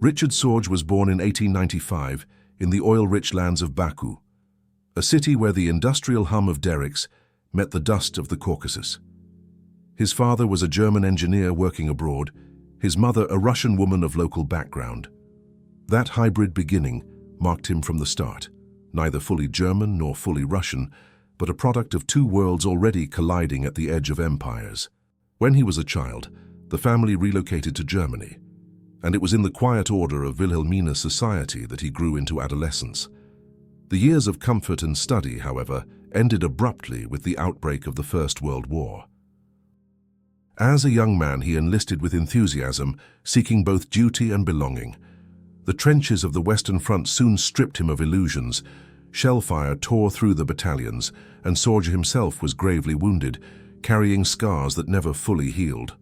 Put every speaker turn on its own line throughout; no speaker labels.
Richard Sorge was born in 1895 in the oil-rich lands of Baku, a city where the industrial hum of derricks met the dust of the Caucasus. His father was a German engineer working abroad, his mother a Russian woman of local background. That hybrid beginning marked him from the start, neither fully German nor fully Russian, but a product of two worlds already colliding at the edge of empires. When he was a child, the family relocated to Germany, and it was in the quiet order of Wilhelmina society that he grew into adolescence. The years of comfort and study, however, ended abruptly with the outbreak of the First World War. As a young man, he enlisted with enthusiasm, seeking both duty and belonging. The trenches of the Western Front soon stripped him of illusions. Shellfire tore through the battalions, and Sorge himself was gravely wounded, carrying scars that never fully healed.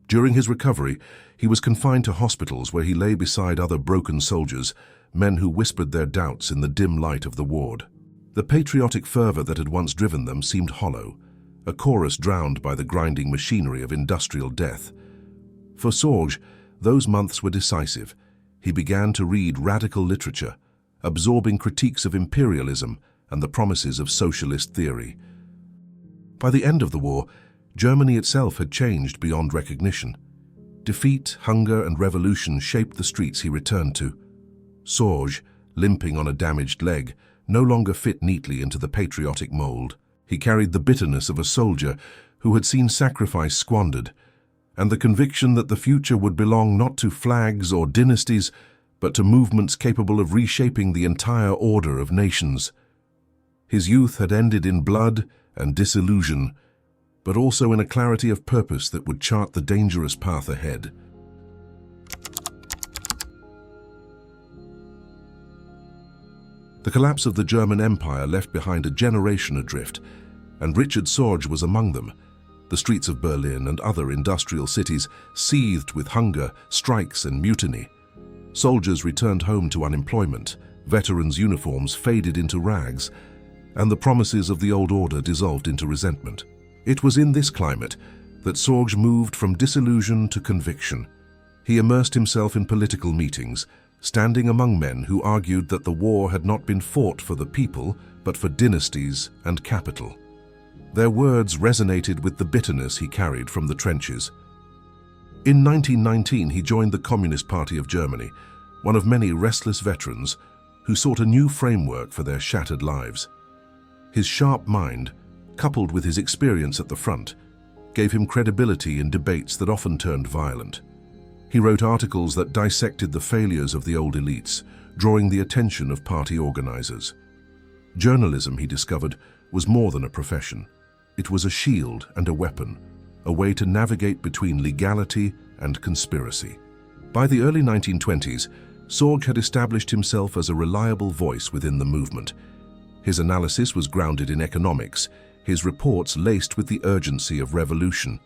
During his recovery, he was confined to hospitals where he lay beside other broken soldiers, men who whispered their doubts in the dim light of the ward. The patriotic fervor that had once driven them seemed hollow, a chorus drowned by the grinding machinery of industrial death. For Sorge, those months were decisive. He began to read radical literature, absorbing critiques of imperialism and the promises of socialist theory. By the end of the war, Germany itself had changed beyond recognition. Defeat, hunger, and revolution shaped the streets he returned to. Sorge, limping on a damaged leg, no longer fit neatly into the patriotic mold. He carried the bitterness of a soldier who had seen sacrifice squandered, and the conviction that the future would belong not to flags or dynasties, but to movements capable of reshaping the entire order of nations. His youth had ended in blood and disillusion, but also in a clarity of purpose that would chart the dangerous path ahead. The collapse of the German Empire left behind a generation adrift, and Richard Sorge was among them. The streets of Berlin and other industrial cities seethed with hunger, strikes, and mutiny. Soldiers returned home to unemployment, veterans' uniforms faded into rags, and the promises of the old order dissolved into resentment. It was in this climate that Sorge moved from disillusion to conviction. He immersed himself in political meetings, standing among men who argued that the war had not been fought for the people, but for dynasties and capital. Their words resonated with the bitterness he carried from the trenches. In 1919, he joined the Communist Party of Germany, one of many restless veterans who sought a new framework for their shattered lives. His sharp mind, coupled with his experience at the front, gave him credibility in debates that often turned violent. He wrote articles that dissected the failures of the old elites, drawing the attention of party organizers. Journalism, he discovered, was more than a profession. It was a shield and a weapon, a way to navigate between legality and conspiracy. By the early 1920s, Sorge had established himself as a reliable voice within the movement. His analysis was grounded in economics, his reports laced with the urgency of revolution.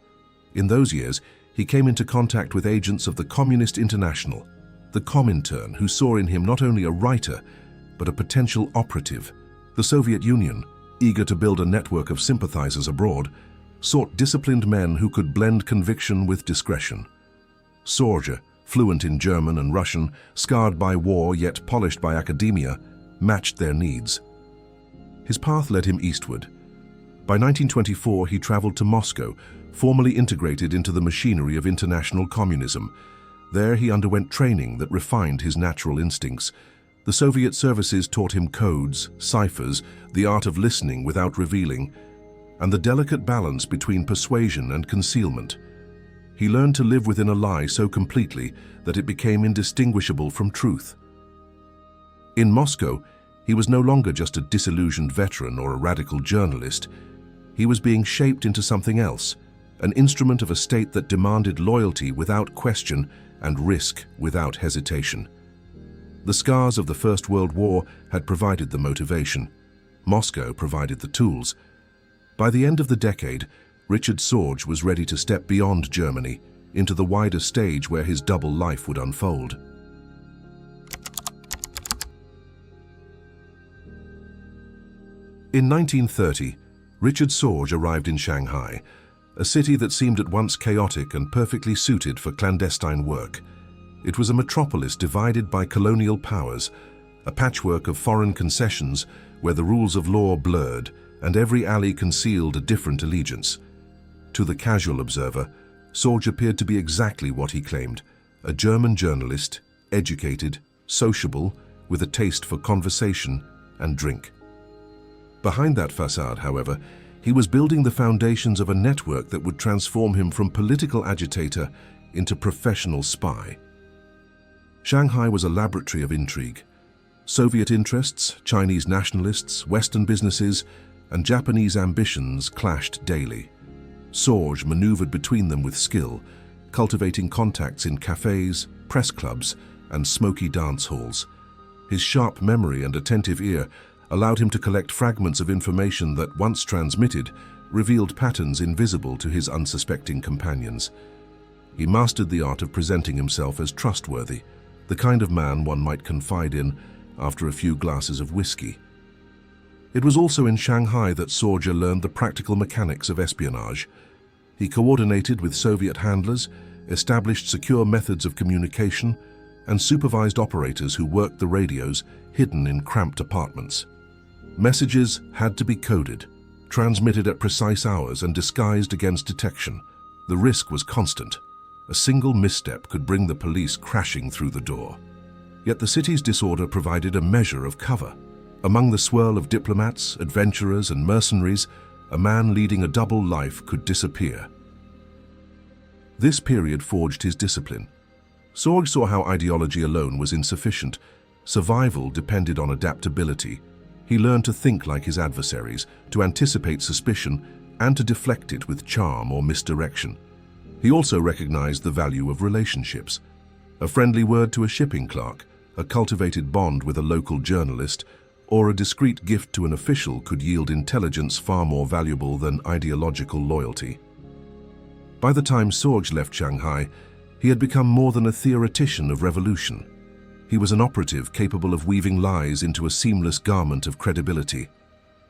In those years, he came into contact with agents of the Communist International, the Comintern, who saw in him not only a writer, but a potential operative. The Soviet Union, eager to build a network of sympathizers abroad, sought disciplined men who could blend conviction with discretion. Sorge, fluent in German and Russian, scarred by war yet polished by academia, matched their needs. His path led him eastward. By 1924, he traveled to Moscow, formally integrated into the machinery of international communism. There he underwent training that refined his natural instincts. The Soviet services taught him codes, ciphers, the art of listening without revealing, and the delicate balance between persuasion and concealment. He learned to live within a lie so completely that it became indistinguishable from truth. In Moscow, he was no longer just a disillusioned veteran or a radical journalist. He was being shaped into something else, an instrument of a state that demanded loyalty without question and risk without hesitation. The scars of the First World War had provided the motivation. Moscow provided the tools. By the end of the decade, Richard Sorge was ready to step beyond Germany into the wider stage where his double life would unfold. In 1930, Richard Sorge arrived in Shanghai, a city that seemed at once chaotic and perfectly suited for clandestine work. It was a metropolis divided by colonial powers, a patchwork of foreign concessions where the rules of law blurred and every alley concealed a different allegiance. To the casual observer, Sorge appeared to be exactly what he claimed, a German journalist, educated, sociable, with a taste for conversation and drink. Behind that facade, however, he was building the foundations of a network that would transform him from political agitator into professional spy. Shanghai was a laboratory of intrigue. Soviet interests, Chinese nationalists, Western businesses, and Japanese ambitions clashed daily. Sorge maneuvered between them with skill, cultivating contacts in cafes, press clubs, and smoky dance halls. His sharp memory and attentive ear allowed him to collect fragments of information that, once transmitted, revealed patterns invisible to his unsuspecting companions. He mastered the art of presenting himself as trustworthy, the kind of man one might confide in after a few glasses of whiskey. It was also in Shanghai that Sorge learned the practical mechanics of espionage. He coordinated with Soviet handlers, established secure methods of communication, and supervised operators who worked the radios hidden in cramped apartments. Messages had to be coded, transmitted at precise hours and disguised against detection. The risk was constant. A single misstep could bring the police crashing through the door. Yet the city's disorder provided a measure of cover. Among the swirl of diplomats, adventurers, and mercenaries, a man leading a double life could disappear. This period forged his discipline. Sorge saw how ideology alone was insufficient. Survival depended on adaptability. He learned to think like his adversaries, to anticipate suspicion, and to deflect it with charm or misdirection. He also recognized the value of relationships. A friendly word to a shipping clerk, a cultivated bond with a local journalist, or a discreet gift to an official could yield intelligence far more valuable than ideological loyalty. By the time Sorge left Shanghai, he had become more than a theoretician of revolution. He was an operative capable of weaving lies into a seamless garment of credibility.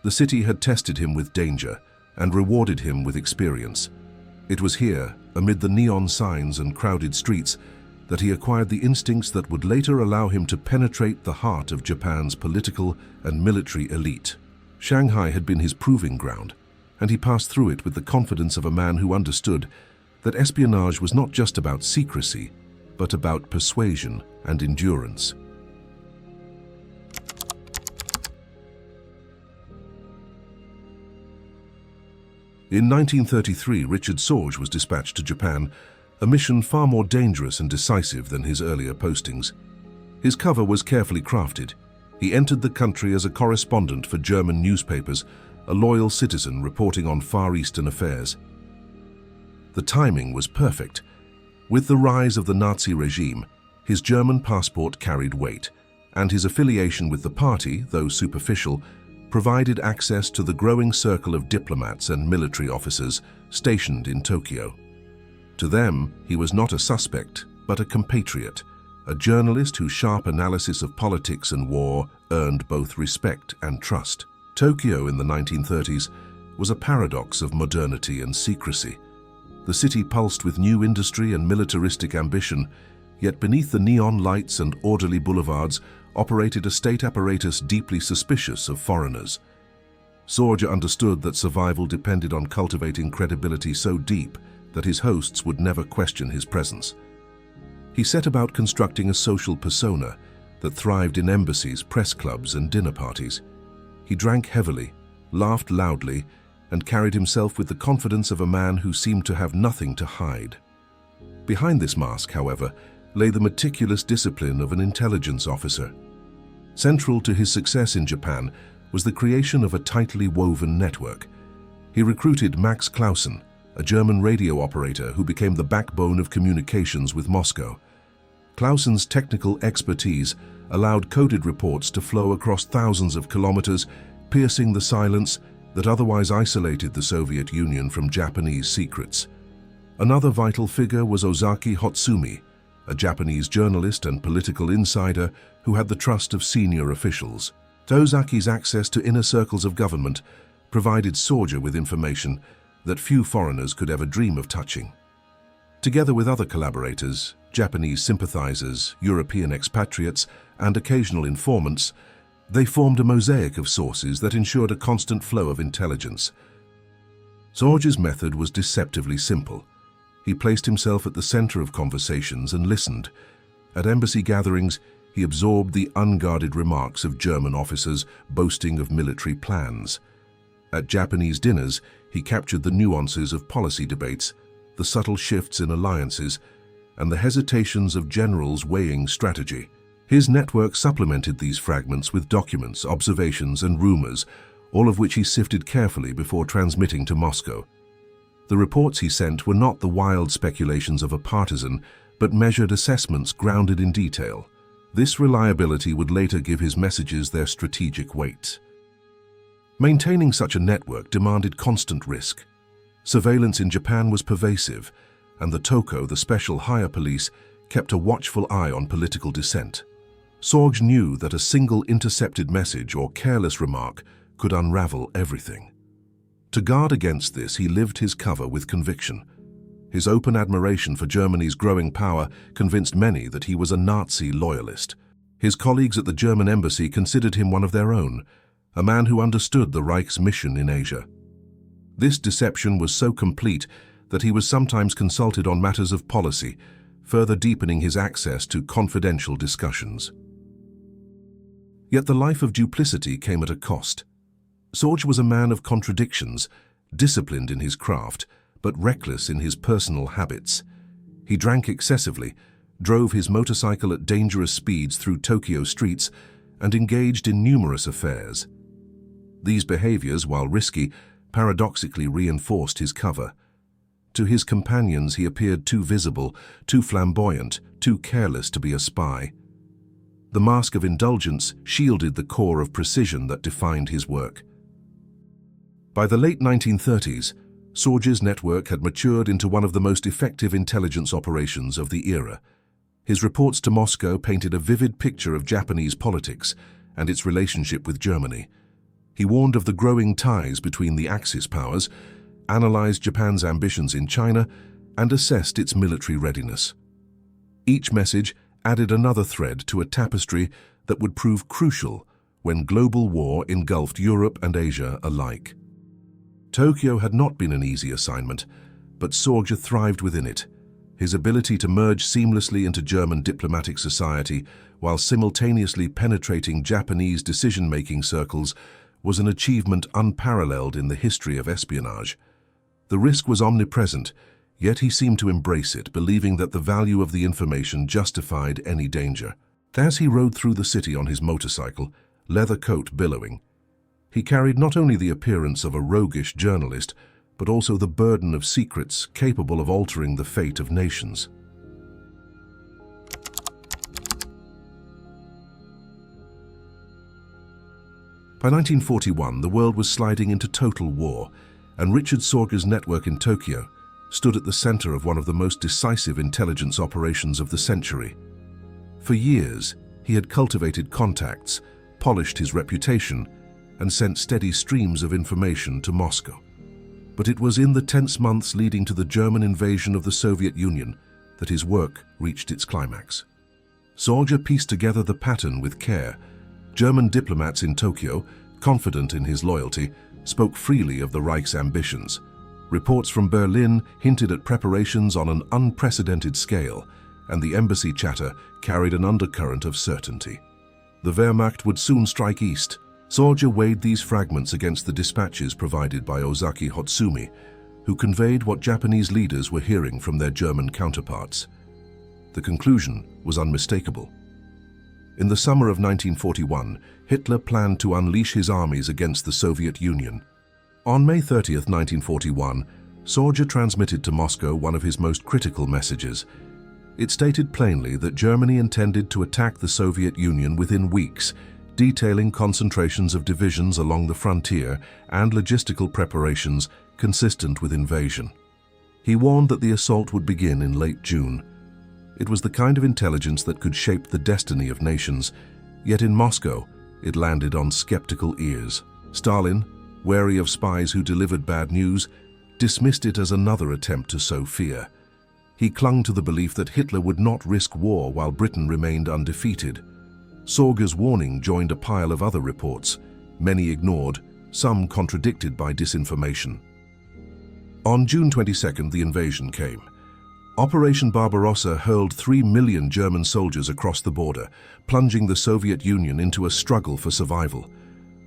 The city had tested him with danger and rewarded him with experience. It was here, amid the neon signs and crowded streets, that he acquired the instincts that would later allow him to penetrate the heart of Japan's political and military elite. Shanghai had been his proving ground, and he passed through it with the confidence of a man who understood that espionage was not just about secrecy, but about persuasion and endurance. In 1933, Richard Sorge was dispatched to Japan, a mission far more dangerous and decisive than his earlier postings. His cover was carefully crafted. He entered the country as a correspondent for German newspapers, a loyal citizen reporting on Far Eastern affairs. The timing was perfect. With the rise of the Nazi regime, his German passport carried weight, and his affiliation with the party, though superficial, provided access to the growing circle of diplomats and military officers stationed in Tokyo. To them, he was not a suspect, but a compatriot, a journalist whose sharp analysis of politics and war earned both respect and trust. Tokyo in the 1930s was a paradox of modernity and secrecy. The city pulsed with new industry and militaristic ambition, yet beneath the neon lights and orderly boulevards operated a state apparatus deeply suspicious of foreigners. Sorge understood that survival depended on cultivating credibility so deep that his hosts would never question his presence. He set about constructing a social persona that thrived in embassies, press clubs, and dinner parties. He drank heavily, laughed loudly, and carried himself with the confidence of a man who seemed to have nothing to hide. Behind this mask, however, lay the meticulous discipline of an intelligence officer. Central to his success in Japan was the creation of a tightly woven network. He recruited Max Clausen, a German radio operator who became the backbone of communications with Moscow. Clausen's technical expertise allowed coded reports to flow across thousands of kilometers, piercing the silence that otherwise isolated the Soviet Union from Japanese secrets. Another vital figure was Ozaki Hotsumi, a Japanese journalist and political insider who had the trust of senior officials. Ozaki's access to inner circles of government provided Sorge with information that few foreigners could ever dream of touching. Together with other collaborators, Japanese sympathizers, European expatriates, and occasional informants, they formed a mosaic of sources that ensured a constant flow of intelligence. Sorge's method was deceptively simple. He placed himself at the center of conversations and listened. At embassy gatherings, he absorbed the unguarded remarks of German officers boasting of military plans. At Japanese dinners, he captured the nuances of policy debates, the subtle shifts in alliances, and the hesitations of generals weighing strategy. His network supplemented these fragments with documents, observations, and rumors, all of which he sifted carefully before transmitting to Moscow. The reports he sent were not the wild speculations of a partisan, but measured assessments grounded in detail. This reliability would later give his messages their strategic weight. Maintaining such a network demanded constant risk. Surveillance in Japan was pervasive, and the Toko, the special hire police, kept a watchful eye on political dissent. Sorge knew that a single intercepted message or careless remark could unravel everything. To guard against this, he lived his cover with conviction. His open admiration for Germany's growing power convinced many that he was a Nazi loyalist. His colleagues at the German embassy considered him one of their own, a man who understood the Reich's mission in Asia. This deception was so complete that he was sometimes consulted on matters of policy, further deepening his access to confidential discussions. Yet the life of duplicity came at a cost. Sorge was a man of contradictions, disciplined in his craft, but reckless in his personal habits. He drank excessively, drove his motorcycle at dangerous speeds through Tokyo streets, and engaged in numerous affairs. These behaviors, while risky, paradoxically reinforced his cover. To his companions, he appeared too visible, too flamboyant, too careless to be a spy. The mask of indulgence shielded the core of precision that defined his work. By the late 1930s, Sorge's network had matured into one of the most effective intelligence operations of the era. His reports to Moscow painted a vivid picture of Japanese politics and its relationship with Germany. He warned of the growing ties between the Axis powers, analyzed Japan's ambitions in China, and assessed its military readiness. Each message added another thread to a tapestry that would prove crucial when global war engulfed Europe and Asia alike. Tokyo had not been an easy assignment, but Sorge thrived within it. His ability to merge seamlessly into German diplomatic society while simultaneously penetrating Japanese decision-making circles was an achievement unparalleled in the history of espionage. The risk was omnipresent, yet he seemed to embrace it, believing that the value of the information justified any danger. As he rode through the city on his motorcycle, leather coat billowing, he carried not only the appearance of a roguish journalist, but also the burden of secrets capable of altering the fate of nations. By 1941, the world was sliding into total war, and Richard Sorge's network in Tokyo stood at the center of one of the most decisive intelligence operations of the century. For years, he had cultivated contacts, polished his reputation, and sent steady streams of information to Moscow. But it was in the tense months leading to the German invasion of the Soviet Union that his work reached its climax. Sorge pieced together the pattern with care. German diplomats in Tokyo, confident in his loyalty, spoke freely of the Reich's ambitions. Reports from Berlin hinted at preparations on an unprecedented scale, and the embassy chatter carried an undercurrent of certainty. The Wehrmacht would soon strike east. Sorge weighed these fragments against the dispatches provided by Ozaki Hotsumi, who conveyed what Japanese leaders were hearing from their German counterparts. The conclusion was unmistakable. In the summer of 1941, Hitler planned to unleash his armies against the Soviet Union. On May 30, 1941, Sorge transmitted to Moscow one of his most critical messages. It stated plainly that Germany intended to attack the Soviet Union within weeks, detailing concentrations of divisions along the frontier and logistical preparations consistent with invasion. He warned that the assault would begin in late June. It was the kind of intelligence that could shape the destiny of nations, yet in Moscow, it landed on skeptical ears. Stalin, wary of spies who delivered bad news, dismissed it as another attempt to sow fear. He clung to the belief that Hitler would not risk war while Britain remained undefeated. Sorge's warning joined a pile of other reports, many ignored, some contradicted by disinformation. On June 22nd, the invasion came. Operation Barbarossa hurled 3 million German soldiers across the border, plunging the Soviet Union into a struggle for survival.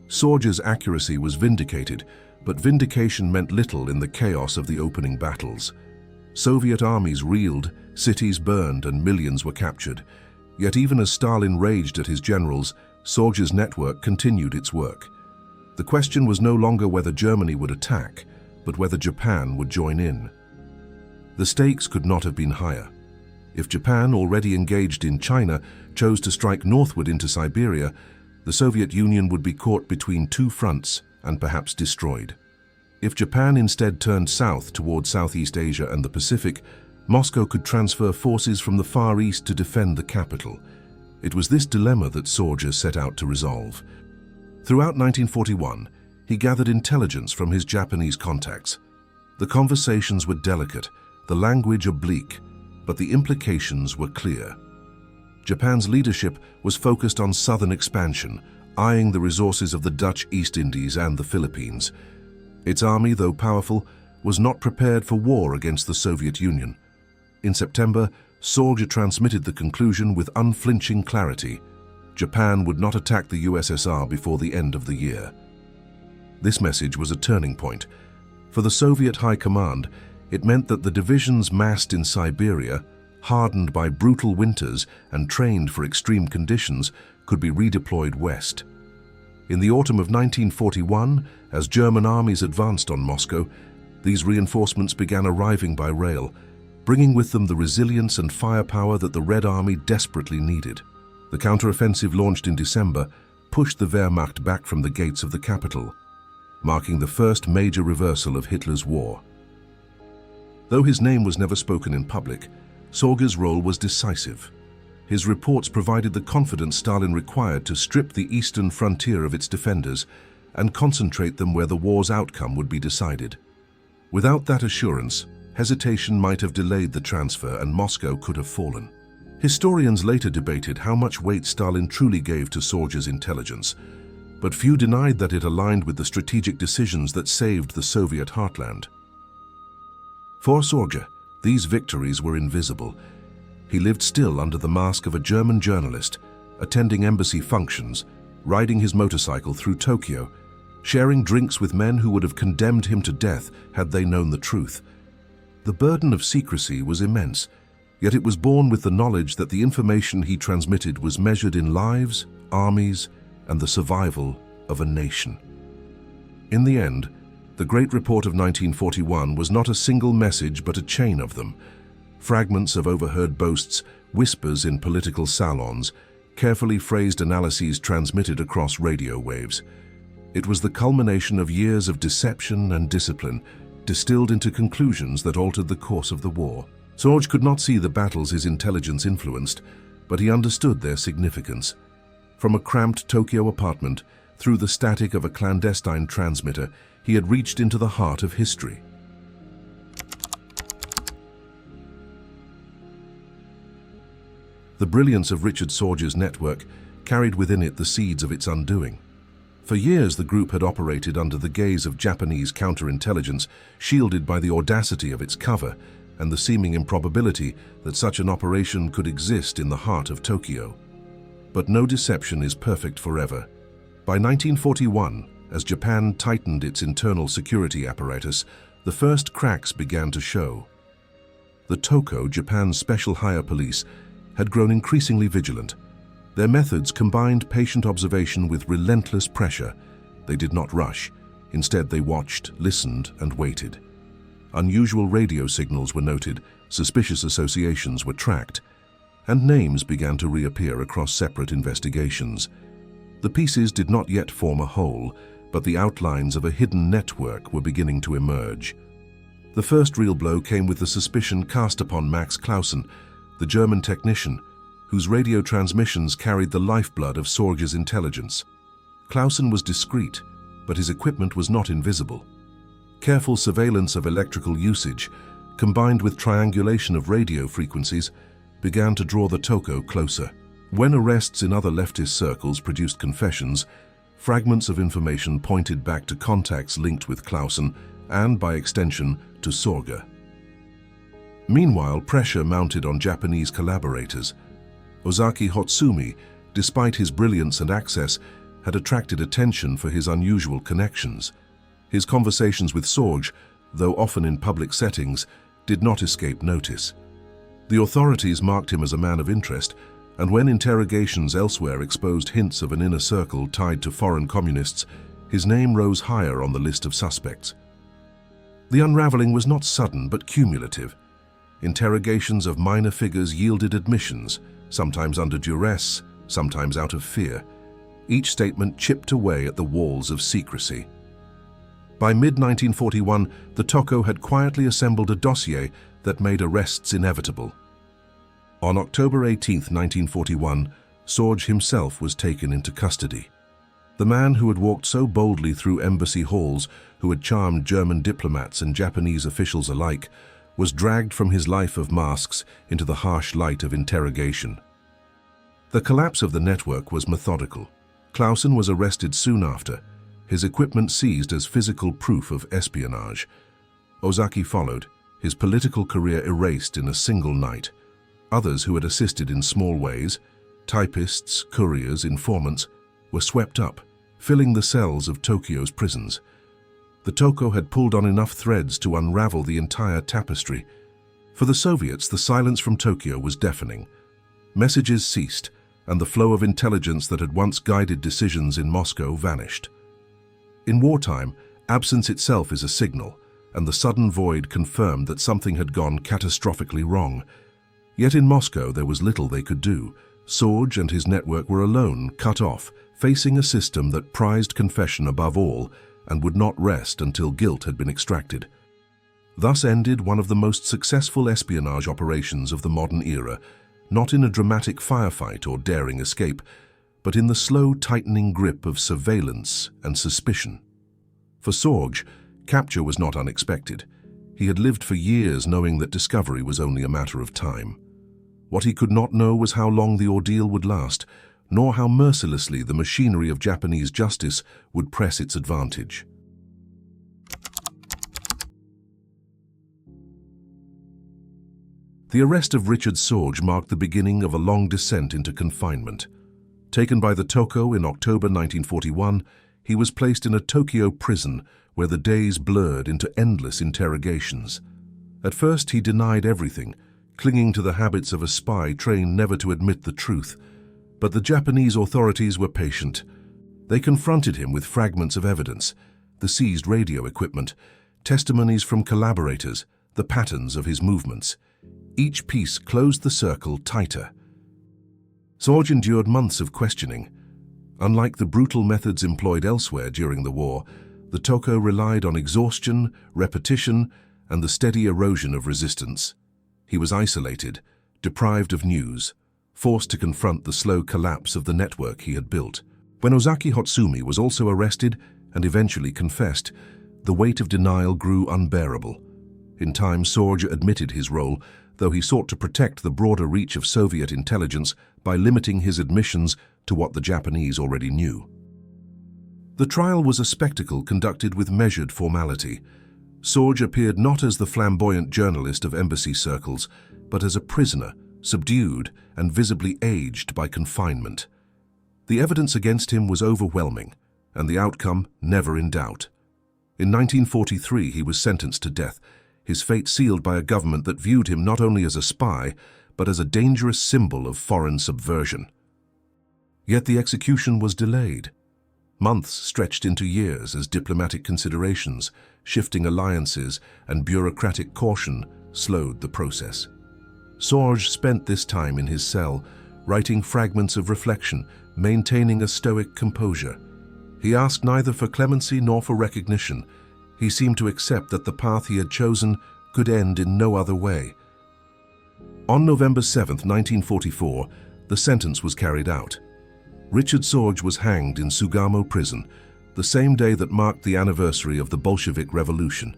Sorge's accuracy was vindicated, but vindication meant little in the chaos of the opening battles. Soviet armies reeled, cities burned, and millions were captured. Yet even as Stalin raged at his generals, Sorge's network continued its work. The question was no longer whether Germany would attack, but whether Japan would join in. The stakes could not have been higher. If Japan, already engaged in China, chose to strike northward into Siberia, the Soviet Union would be caught between two fronts and perhaps destroyed. If Japan instead turned south toward Southeast Asia and the Pacific, Moscow could transfer forces from the Far East to defend the capital. It was this dilemma that Sorge set out to resolve. Throughout 1941, he gathered intelligence from his Japanese contacts. The conversations were delicate, the language oblique, but the implications were clear. Japan's leadership was focused on southern expansion, eyeing the resources of the Dutch East Indies and the Philippines. Its army, though powerful, was not prepared for war against the Soviet Union. In September, Sorge transmitted the conclusion with unflinching clarity: Japan would not attack the USSR before the end of the year. This message was a turning point. For the Soviet High Command, it meant that the divisions massed in Siberia, hardened by brutal winters and trained for extreme conditions, could be redeployed west. In the autumn of 1941, as German armies advanced on Moscow, these reinforcements began arriving by rail, bringing with them the resilience and firepower that the Red Army desperately needed. The counteroffensive launched in December pushed the Wehrmacht back from the gates of the capital, marking the first major reversal of Hitler's war. Though his name was never spoken in public, Sorge's role was decisive. His reports provided the confidence Stalin required to strip the eastern frontier of its defenders and concentrate them where the war's outcome would be decided. Without that assurance, hesitation might have delayed the transfer and Moscow could have fallen. Historians later debated how much weight Stalin truly gave to Sorge's intelligence, but few denied that it aligned with the strategic decisions that saved the Soviet heartland. For Sorge, these victories were invisible. He lived still under the mask of a German journalist, attending embassy functions, riding his motorcycle through Tokyo, sharing drinks with men who would have condemned him to death had they known the truth. The burden of secrecy was immense, yet it was born with the knowledge that the information he transmitted was measured in lives, armies, and the survival of a nation. In the end, the Great Report of 1941 was not a single message but a chain of them. Fragments of overheard boasts, whispers in political salons, carefully phrased analyses transmitted across radio waves. It was the culmination of years of deception and discipline, distilled into conclusions that altered the course of the war. Sorge could not see the battles his intelligence influenced, but he understood their significance. From a cramped Tokyo apartment, through the static of a clandestine transmitter, he had reached into the heart of history. The brilliance of Richard Sorge's network carried within it the seeds of its undoing. For years, the group had operated under the gaze of Japanese counterintelligence, shielded by the audacity of its cover and the seeming improbability that such an operation could exist in the heart of Tokyo. But no deception is perfect forever. By 1941, as Japan tightened its internal security apparatus, the first cracks began to show. The Toko, Japan's special hire police, had grown increasingly vigilant. Their methods combined patient observation with relentless pressure. They did not rush. Instead, they watched, listened, and waited. Unusual radio signals were noted, suspicious associations were tracked, and names began to reappear across separate investigations. The pieces did not yet form a whole, but the outlines of a hidden network were beginning to emerge. The first real blow came with the suspicion cast upon Max Clausen, the German technician, whose radio transmissions carried the lifeblood of Sorge's intelligence. Clausen was discreet, but his equipment was not invisible. Careful surveillance of electrical usage, combined with triangulation of radio frequencies, began to draw the Toko closer. When arrests in other leftist circles produced confessions, fragments of information pointed back to contacts linked with Clausen and, by extension, to Sorge. Meanwhile, pressure mounted on Japanese collaborators. Ozaki Hotsumi, despite his brilliance and access, had attracted attention for his unusual connections. His conversations with Sorge, though often in public settings, did not escape notice. The authorities marked him as a man of interest, and when interrogations elsewhere exposed hints of an inner circle tied to foreign communists, his name rose higher on the list of suspects. The unraveling was not sudden but cumulative. Interrogations of minor figures yielded admissions, sometimes under duress, sometimes out of fear. Each statement chipped away at the walls of secrecy. By mid-1941, the Toko had quietly assembled a dossier that made arrests inevitable. On October 18, 1941, Sorge himself was taken into custody. The man who had walked so boldly through embassy halls, who had charmed German diplomats and Japanese officials alike, was dragged from his life of masks into the harsh light of interrogation. The collapse of the network was methodical. Clausen was arrested soon after, his equipment seized as physical proof of espionage. Ozaki followed, his political career erased in a single night. Others who had assisted in small ways, typists, couriers, informants, were swept up, filling the cells of Tokyo's prisons. The Toko had pulled on enough threads to unravel the entire tapestry. For the Soviets, the silence from Tokyo was deafening. Messages ceased, and the flow of intelligence that had once guided decisions in Moscow vanished. In wartime, absence itself is a signal, and the sudden void confirmed that something had gone catastrophically wrong. Yet in Moscow there was little they could do. Sorge and his network were alone, cut off, facing a system that prized confession above all and would not rest until guilt had been extracted. Thus ended one of the most successful espionage operations of the modern era, not in a dramatic firefight or daring escape, but in the slow tightening grip of surveillance and suspicion. For Sorge, capture was not unexpected. He had lived for years knowing that discovery was only a matter of time. What he could not know was how long the ordeal would last, nor how mercilessly the machinery of Japanese justice would press its advantage. The arrest of Richard Sorge marked the beginning of a long descent into confinement. Taken by the Toko in October 1941, he was placed in a Tokyo prison where the days blurred into endless interrogations. At first he denied everything, clinging to the habits of a spy trained never to admit the truth. But the Japanese authorities were patient. They confronted him with fragments of evidence, the seized radio equipment, testimonies from collaborators, the patterns of his movements. Each piece closed the circle tighter. Sorge endured months of questioning. Unlike the brutal methods employed elsewhere during the war, the Toko relied on exhaustion, repetition, and the steady erosion of resistance. He was isolated, deprived of news, forced to confront the slow collapse of the network he had built. When Ozaki Hotsumi was also arrested and eventually confessed, the weight of denial grew unbearable. In time, Sorge admitted his role, though he sought to protect the broader reach of Soviet intelligence by limiting his admissions to what the Japanese already knew. The trial was a spectacle conducted with measured formality. Sorge appeared not as the flamboyant journalist of embassy circles, but as a prisoner, subdued and visibly aged by confinement. The evidence against him was overwhelming, and the outcome never in doubt. In 1943 he was sentenced to death, his fate sealed by a government that viewed him not only as a spy, but as a dangerous symbol of foreign subversion. Yet the execution was delayed. Months stretched into years as diplomatic considerations, shifting alliances, and bureaucratic caution slowed the process. Sorge spent this time in his cell, writing fragments of reflection, maintaining a stoic composure. He asked neither for clemency nor for recognition. He seemed to accept that the path he had chosen could end in no other way. On November 7, 1944, the sentence was carried out. Richard Sorge was hanged in Sugamo prison, the same day that marked the anniversary of the Bolshevik Revolution.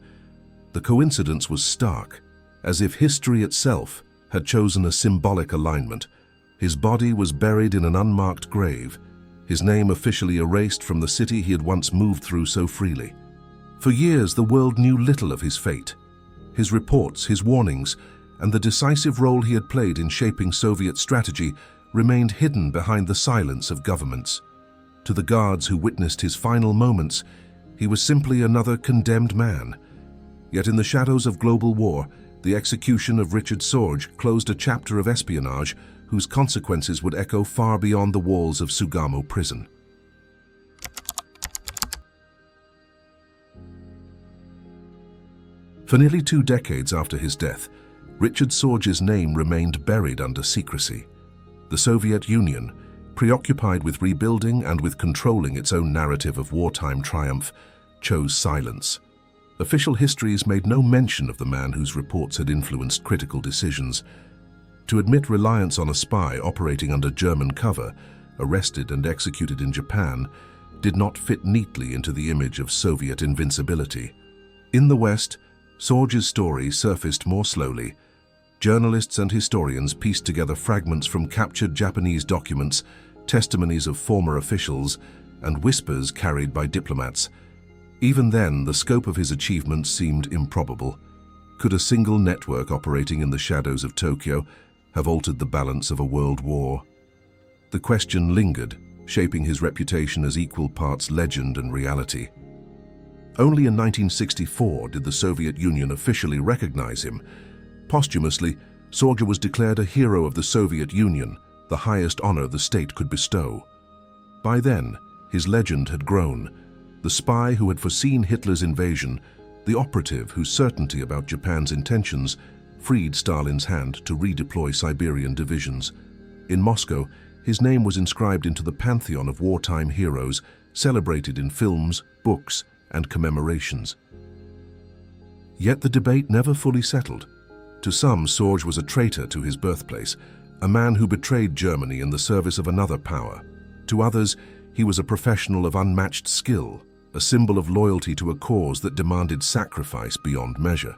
The coincidence was stark. as if history itself had chosen a symbolic alignment. His body was buried in an unmarked grave, his name officially erased from the city he had once moved through so freely. For years, the world knew little of his fate. His reports, his warnings, and the decisive role he had played in shaping Soviet strategy remained hidden behind the silence of governments. To the guards who witnessed his final moments, he was simply another condemned man. Yet in the shadows of global war, the execution of Richard Sorge closed a chapter of espionage whose consequences would echo far beyond the walls of Sugamo prison. For nearly 2 decades after his death, Richard Sorge's name remained buried under secrecy. The Soviet Union, preoccupied with rebuilding and with controlling its own narrative of wartime triumph, chose silence. Official histories made no mention of the man whose reports had influenced critical decisions. To admit reliance on a spy operating under German cover, arrested and executed in Japan, did not fit neatly into the image of Soviet invincibility. In the West, Sorge's story surfaced more slowly. Journalists and historians pieced together fragments from captured Japanese documents, testimonies of former officials, and whispers carried by diplomats. Even then, the scope of his achievements seemed improbable. Could a single network operating in the shadows of Tokyo have altered the balance of a world war? The question lingered, shaping his reputation as equal parts legend and reality. Only in 1964 did the Soviet Union officially recognize him. Posthumously, Sorge was declared a hero of the Soviet Union, the highest honor the state could bestow. By then, his legend had grown. The spy who had foreseen Hitler's invasion, the operative whose certainty about Japan's intentions freed Stalin's hand to redeploy Siberian divisions. In Moscow, his name was inscribed into the pantheon of wartime heroes, celebrated in films, books, and commemorations. Yet the debate never fully settled. To some, Sorge was a traitor to his birthplace, a man who betrayed Germany in the service of another power. To others, he was a professional of unmatched skill, a symbol of loyalty to a cause that demanded sacrifice beyond measure.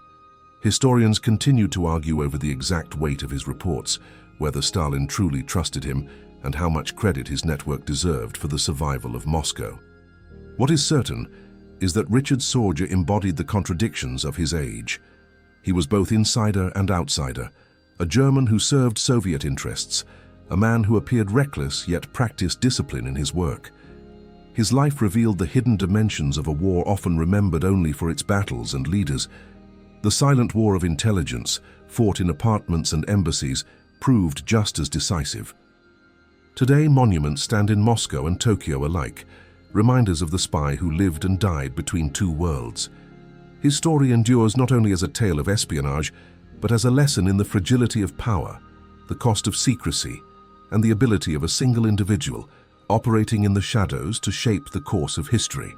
Historians continued to argue over the exact weight of his reports, whether Stalin truly trusted him, and how much credit his network deserved for the survival of Moscow. What is certain is that Richard Sorge embodied the contradictions of his age. He was both insider and outsider, a German who served Soviet interests, a man who appeared reckless yet practiced discipline in his work. His life revealed the hidden dimensions of a war often remembered only for its battles and leaders. The silent war of intelligence, fought in apartments and embassies, proved just as decisive. Today, monuments stand in Moscow and Tokyo alike, reminders of the spy who lived and died between 2 worlds. His story endures not only as a tale of espionage, but as a lesson in the fragility of power, the cost of secrecy, and the ability of a single individual operating in the shadows to shape the course of history.